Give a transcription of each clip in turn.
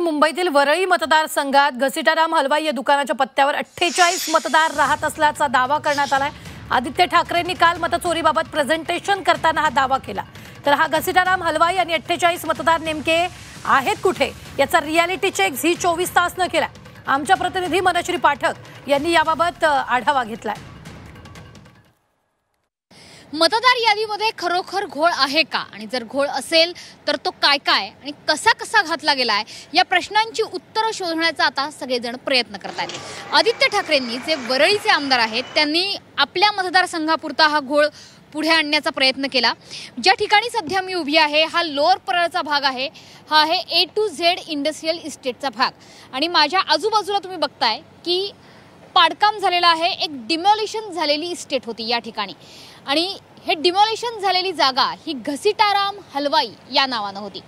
मुंबईतील वरळी मतदारसंघात घसीटाराम हलवाई या दुकानाच्या पत्त्यावर 48 मतदार राहत असल्याचा दावा करण्यात आलाय। आदित्य ठाकरेंनी काल मतचोरीबाबत प्रेझेंटेशन करताना हा दावा केला। तर हा घसीटाराम हलवाई आणि 48 मतदार नेमके आहेत कुठे याचा रियालिटी चेक झी 24 तासनं केला। आमच्या प्रतिनिधी मनश्री पाठक यांनी याबाबत आढावा घेतलाय। मतदार यादीमध्ये खरोखर घोळ आहे का आणि जर घोळ असेल तर तो काय काय आणि कसा कसा घातला गेलाय या प्रश्नांची उत्तरं शोधण्याचा आता सगळेजण प्रयत्न करत आहेत। आदित्य ठाकरेंनी जे वरळीचे आमदार आहेत त्यांनी आपल्या मतदारसंघापुरता हा घोळ पुढे आणण्याचा प्रयत्न केला। ज्या ठिकाणी सध्या मी उभी आहे हा लोअर परळचा भाग आहे। हा आहे A to Z इंडस्ट्रियल इस्टेटचा भाग आणि माझ्या आजूबाजूला तुम्ही बघताय की पाडकाम झालेला आहे। एक डिमॉलिशन झालेली इस्टेट होती या ठिकाणी आणि हे डिमॉलिशन झालेली जागा ही घसीटाराम हलवाई या नावानं होती।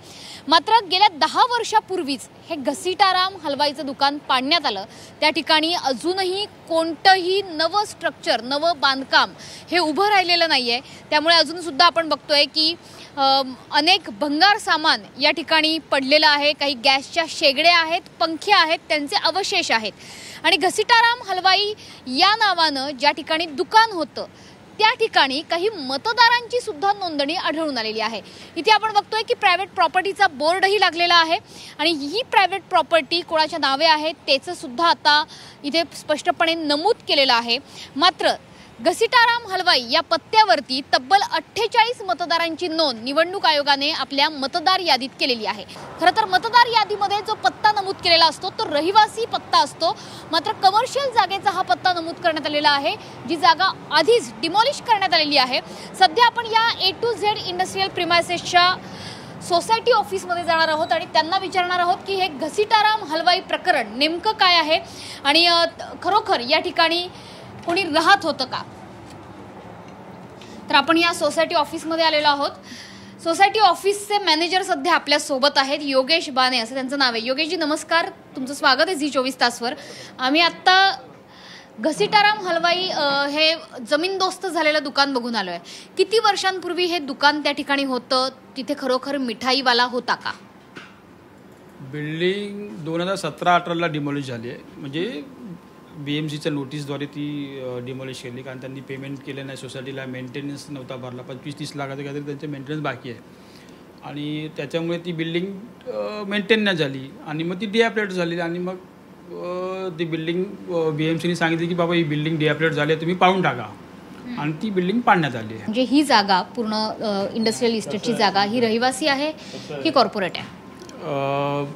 मात्र गेल्या 10 वर्षापूर्वीच हे घसीटाराम हलवाईचं दुकान पाडण्यात आलं। त्या ठिकाणी अजूनही कोणतंही नवं स्ट्रक्चर नवं बांधकाम हे उभं राहिलेलं नाहीये। त्यामुळे अजून सुद्धा आपण बघतोय की अनेक भंगार सामान या ठिकाणी पडलेलं आहे। काही गॅसच्या शेगड्या आहेत, पंखे आहेत, त्यांचे अवशेष आहेत आणि घसीटाराम हलवाई या नावानं ज्या ठिकाणी दुकान होतं त्या ठिकाणी काही मतदारांची सुद्धा नोंदणी आढळून आलेली आहे। इथे आपण बघतोय की प्रायव्हेट प्रॉपर्टीचा बोर्डही लागलेला आहे आणि ही प्रायव्हेट प्रॉपर्टी कोणाच्या नावे आहे त्याचं सुद्धा आता इथे स्पष्टपणे नमूद केलेलं आहे। मात्र घसीटाराम हलवाई या पत्त्यावरती तब्बल 48 मतदारांची नोंद निवडणूक आयोगाने आपल्या मतदार यादीत केलेली आहे। खरं तर मतदार यादीमध्ये जो पत्ता नमूद केलेला असतो तो रहिवासी पत्ता असतो। मात्र कमर्शियल जागेचा हा पत्ता नमूद करण्यात आलेला आहे, जी जागा आधीच डिमॉलिश करण्यात आलेली आहे। सध्या आपण या A to Z इंडस्ट्रियल प्रिमायसेसच्या सोसायटी ऑफिसमध्ये जाणार आहोत आणि त्यांना विचारणार आहोत की हे घसीटाराम हलवाई प्रकरण नेमकं काय आहे आणि खरोखर या ठिकाणी कोणी राहत होतं का। तर आपण या सोसायटी ऑफिसमध्ये आलेलो आहोत। सोसायटी ऑफिसचे मॅनेजर सध्या आपल्या सोबत आहेत, योगेश बाने असं त्यांचं नाव आहे। योगेशजी नमस्कार, तुमचं स्वागत आहे झी 24 तासवर। आम्ही आत्ता घसीटाराम हलवाई हे जमीनदोस्त झालेलं दुकान बघून आलोय। किती वर्षांपूर्वी हे दुकान त्या ठिकाणी होतं? तिथे खरोखर मिठाईवाला होता का? बिल्डिंग 2017-18ला डिमॉलिश झाली आहे। म्हणजे BMCच्या नोटीसद्वारे ती डिमॉलिश केली, कारण त्यांनी पेमेंट केलं नाही सोसायटीला, मेंटेनन्स नव्हता भरला। 25-30 लाखाचं काहीतरी त्यांचे मेंटेनन्स बाकी आहे आणि त्याच्यामुळे ती बिल्डिंग मेंटेन नाही झाली आणि मग ती डिॲप्लेट झाली आणि मग ती बिल्डिंग BMCने सांगितली की बाबा ही बिल्डिंग डिॲप्लेट झाली आहे, तुम्ही पाडून टाका आणि ती बिल्डिंग पाडण्यात आली आहे। म्हणजे ही जागा पूर्ण इंडस्ट्रियल इस्टेटची जागा ही रहिवासी आहे की कॉर्पोरेट आहे?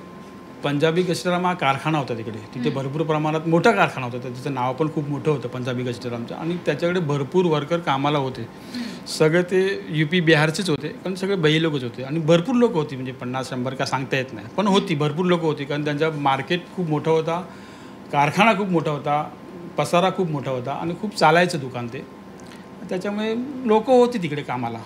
पंजाबी घसीटाराम हा कारखाना होता तिकडे, तिथे भरपूर प्रमाणात मोठा कारखाना होता, त्याचं नाव पण खूप मोठं होतं पंजाबी घसीटारामचं आणि त्याच्याकडे भरपूर वर्कर कामाला होते। सगळे ते UP बिहारचेच होते, कारण सगळे बाई लोकच होते आणि भरपूर लोक होती, म्हणजे 50-100 का सांगता येत नाही, पण होती भरपूर लोक होती, कारण त्यांचा मार्केट खूप मोठा होता, कारखाना खूप मोठा होता, पसारा खूप मोठा होता आणि खूप चालायचं दुकान ते, त्याच्यामुळे लोक होती तिकडे कामाला।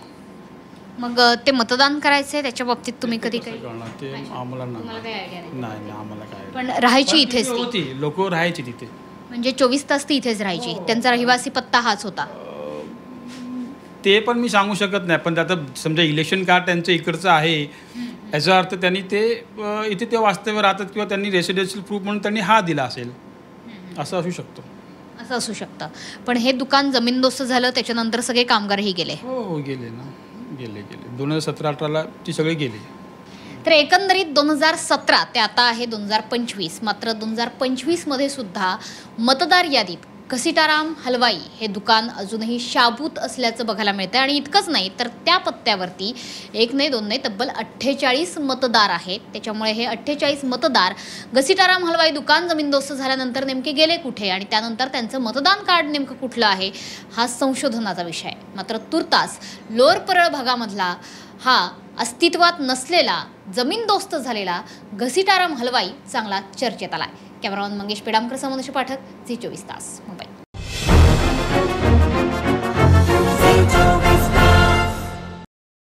मग ते मतदान करायचे त्याच्या बाबतीत तुम्ही कधी काही ते आम्हाला नाही आम्हाला काय, पण राहायची इथेच होती, लोक राहायची तिथे, म्हणजे 24 तास ती इथेच राहायची। त्यांचा रहिवासी पत्ता हाच होता ते पण मी सांगू शकत नाही, पण आता समजा इलेक्शन कार्ड त्यांचं इकडचं आहे याचा अर्थ त्यांनी ते इथे ते वास्तव्य राहतात किंवा त्यांनी रेसिडेन्शियल प्रूफ म्हणून त्यांनी हा दिला असेल, असं असू शकतो। असं असू शकतं, पण हे दुकान जमीनदोस्त झालं त्याच्यानंतर सगळे कामगारही गेले? हो गेले ना, गेले 2017-18ला ती सगळे गेले। तर एकंदरीत 2017 ते आता आहे 2025। मात्र 2025 मध्ये सुद्धा मतदार यादीत घसीटाराम हलवाई हे दुकान अजूनही शाबूत असल्याचं बघायला मिळतं आणि इतकंच नाही तर त्या पत्त्यावरती 1 नाही 2 नाही तब्बल 48 मतदार आहेत। त्याच्यामुळे हे 48 मतदार घसीटाराम हलवाई दुकान जमीनदोस्त झाल्यानंतर नेमके गेले कुठे आणि त्यानंतर त्यांचं मतदान कार्ड नेमकं कुठलं आहे हा संशोधनाचा विषय आहे। मात्र तुर्तास लोअर परळ भागामधला हा अस्तित्वात नसलेला जमीनदोस्त झालेला घसीटाराम हलवाई चांगला चर्चेत आलाय। कॅमेरामॅन मंगेश पेडामकर, मनश्री पाठक, झी 24 तास, मुंबई।